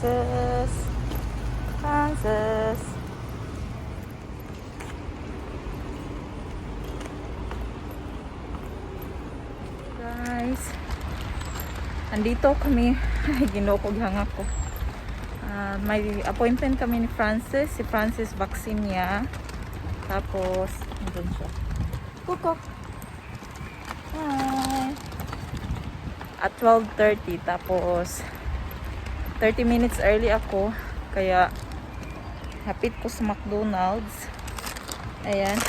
Frances. Frances. Guys, andito kami. Ay, ginukog-hanga ko. May appointment kami ni Frances. Si Frances vaccine niya. Tapos, andun siya. Kuko. Hi. At 12:30. Tapos, 30 minutes early ako. Kaya, hapit ko sa McDonald's. Ayan.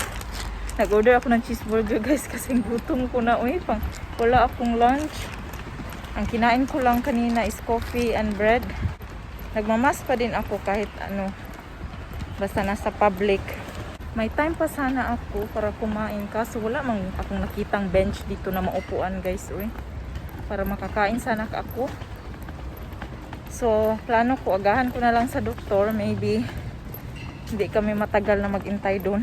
Nag-order ako ng cheeseburger, guys. Kasi gutom ko na. Uy, wala akong lunch. Ang kinain ko lang kanina is coffee and bread. Nagmamas pa din ako kahit ano. Basta nasa public. May time pa sana ako para kumain. Kaso wala mang akong nakitang bench dito na maupuan, guys. Uy. Para makakain sana ako. So, plano ko, agahan ko na lang sa doktor. Maybe, hindi kami matagal na mag-intay doon.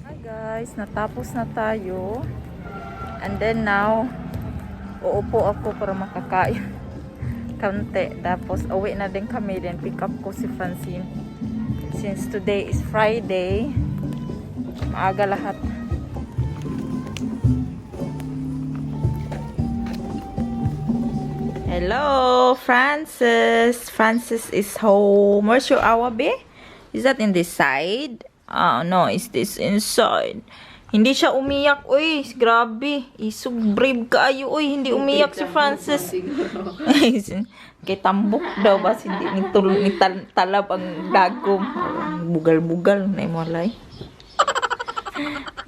Hi guys, natapos na tayo. And then now, uupo ako para makakain. Kaunti. Tapos, uwi na din kami. Then, pick up ko si Francene. Since today is Friday, maaga lahat. Hello, Frances. Frances is home. Where's your awabe? Is that in this side? Oh, no, is this inside? Hindi siya umiyak, uy. Grabe. Isug-brave kaayo, uy. Hindi umiyak si Frances. Kay tambok daw ba? Hindi talab ang dagom. Bugal-bugal na imolay.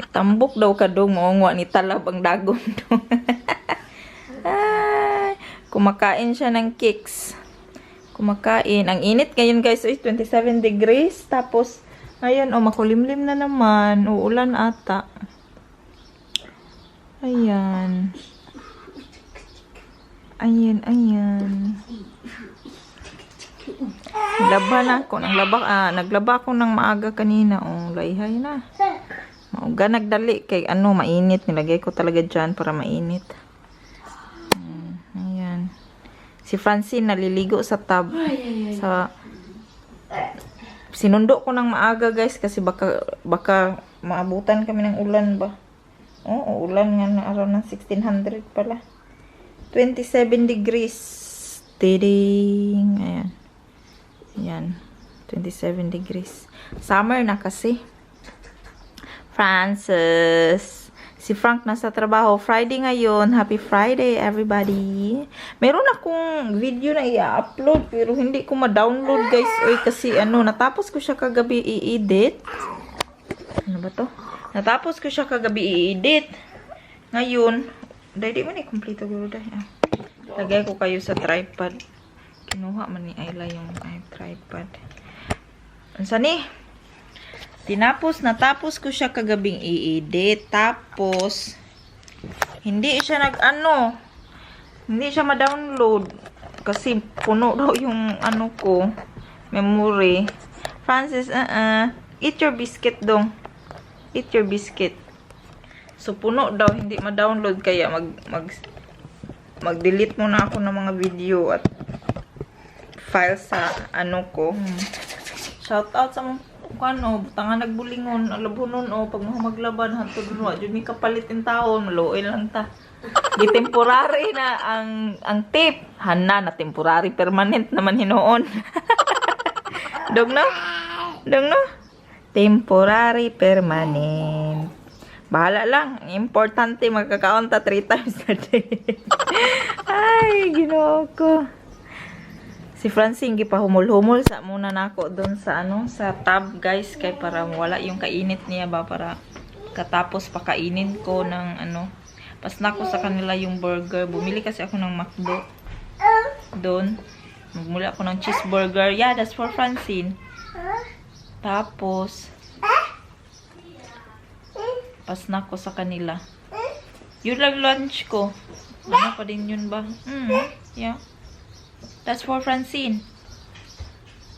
Tambok daw ka daw. Maungwa ni talab ang dagom daw. Kumakain siya ng cakes. Kumakain. Ang init ngayon, guys, uy. 27 degrees. Tapos, ayan, oh, makulimlim na naman. Uulan ata. Ayan. Ayan, ayan. Naglaba ako ng maaga kanina. Oh, layhay na. Mauga nagdali. Kay ano, mainit. Nilagay ko talaga dyan para mainit. Ayan. Si Francene naliligo sa tub. Sinundo ko ng maaga, guys, kasi baka maabutan kami ng ulan ba. Oo, ulan nga na araw ng 1600 pala. 27 degrees. Tiding. Ayan. Ayan. 27 degrees. Summer na kasi. Frances. Si Frank nasa trabaho. Friday ngayon. Happy Friday, everybody. Meron akong video na i-upload pero hindi ko ma-download, guys. Oy, kasi ano, natapos ko siya kagabi i-edit. Ano ba to? Natapos ko siya kagabi i-edit. Ngayon, dahil di man i-complete ko dahil. Lagay ko kayo sa tripod. Kinuha man ni Ayla yung tripod. Ansa ni? Natapos ko siya kagabing i-edit. Tapos, hindi siya hindi siya ma-download. Kasi puno daw yung ano ko, memory. Frances, eat your biscuit dong. Eat your biscuit. So, puno daw, hindi ma-download. Kaya, mag-delete muna ako ng mga video at file sa ano ko. Shout out sa mga ano, butangan nagbulingon, alabunon o pag maglaban hantod no, jud mi kapalit in taon, maluoy lang ta. Di temporary na ang tape, hana na temporary, permanent naman hinuon. Dog no? Temporary, permanent. Bahala lang, importante magkakaon ta 3 times a day. Ay, Ginoo ko. Si Francene gipahumol-humol sa muna nako doon sa ano, sa tub, guys, kay para wala yung kainit niya ba, para katapos pakainin ko ng ano. Pas nako sa kanila yung burger. Bumili kasi ako ng McDo doon. Bumili ako ng cheeseburger. Yeah, that's for Francene. Tapos pas nako sa kanila. Yun lang lunch ko. Ano pa din yun ba? Yeah. That's for Francene.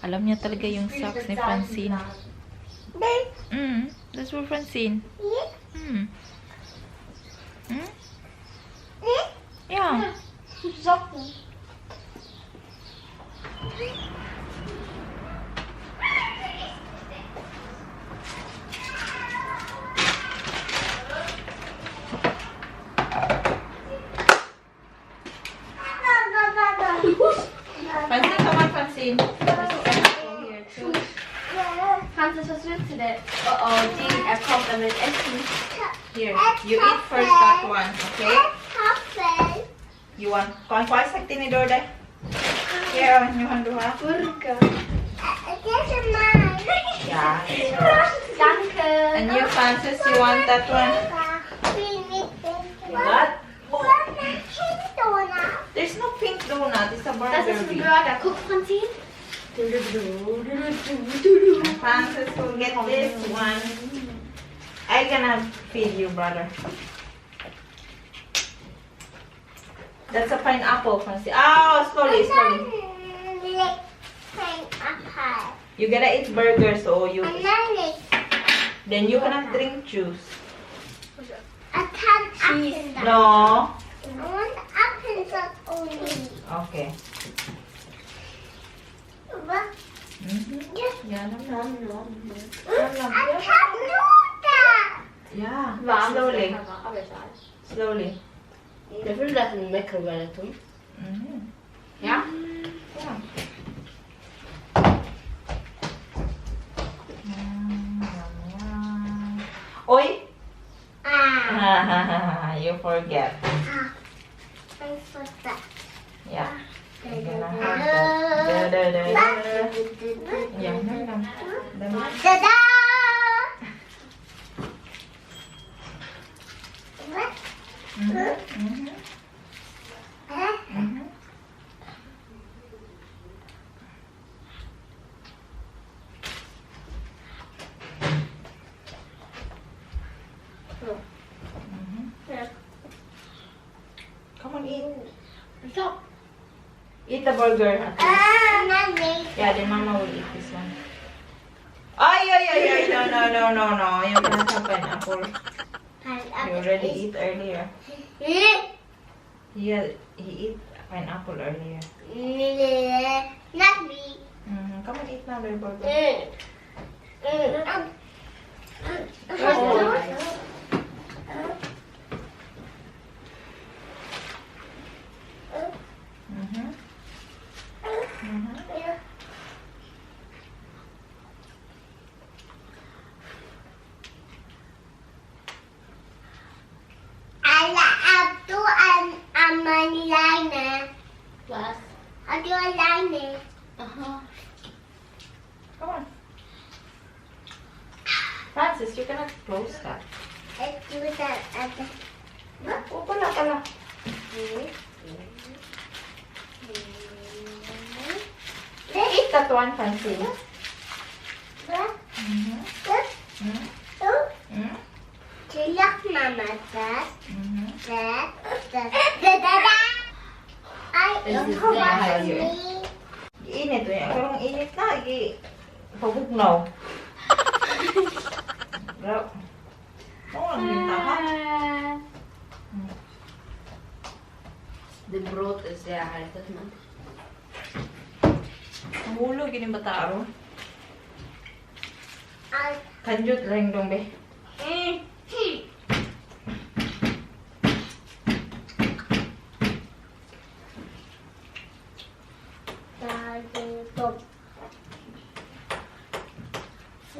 Alam niya talaga yung socks ni Francene. That's for Francine. Yeah. Francine, come on, Francine. Here too. Francis, was willst du denn? Oh, er kommt damit Essen. Here, you eat first that one, okay? You want? Kung kuha sa tinidor deh. Here, you want to have? Burger. Yeah. Danke. And you, Francis, you want that one? What? There's no pink donut. It's a burger. Das ist ein Burger. Guck, Francine. Francis will get this one. I'm gonna feed you, brother. That's a pineapple, Francis. Oh, slowly, slowly. You gotta eat burger, so you. Then you cannot drink juice. Cheese. No. I want apples only. Okay. Yeah, no, no. I can't do that. Yeah. Warm. Slowly. Aber egal. Slowly. Der will das in die Mikrowelle tun. Ja? Yeah. Oi! You forget. I forgot. Yeah. You're gonna have that. Yeah, no. Ta-da! What? Come on, eat. Stop. Eat the burger. Nanay. Yeah, then Mama will eat this one. Ay. No. You cannot have pineapple. You already eat earlier. He eat pineapple earlier. Not me. Come on, eat now the burger. Was? I'll do a line. Aha. Come on. Francis, you cannot close that. Let's do that at the... Oh, pala. Eat that one, Francis. Tilak mama that. Ay, Init to yan. Karong init na. Pabugnaw. Bro. Oo, ang binta ka. The brood is sehr haltet man. Ang ulo, gining bataro. Kanjut lang dong, be.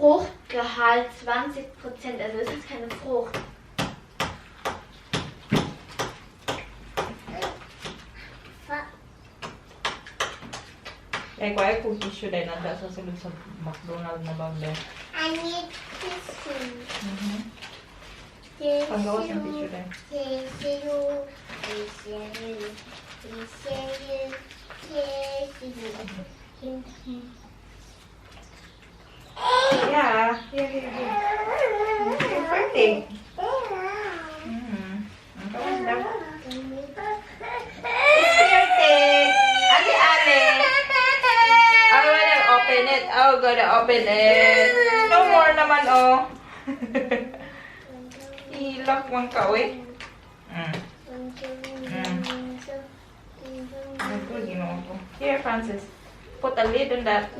Fruchtgehalt 20%, also es ist keine Frucht. Kaya kaya kung tissue din nanda sa sulod sa McDonald's na bag din. I need tissue. Panggawas ng tissue din. Yeah. Here. You're perfect. Ang kawas daw. It's perfect. Ale. I wanna open it. Oh, gotta open it. No more naman, oh. Ilak man ka, eh. Here, Francis. Put a lid on that.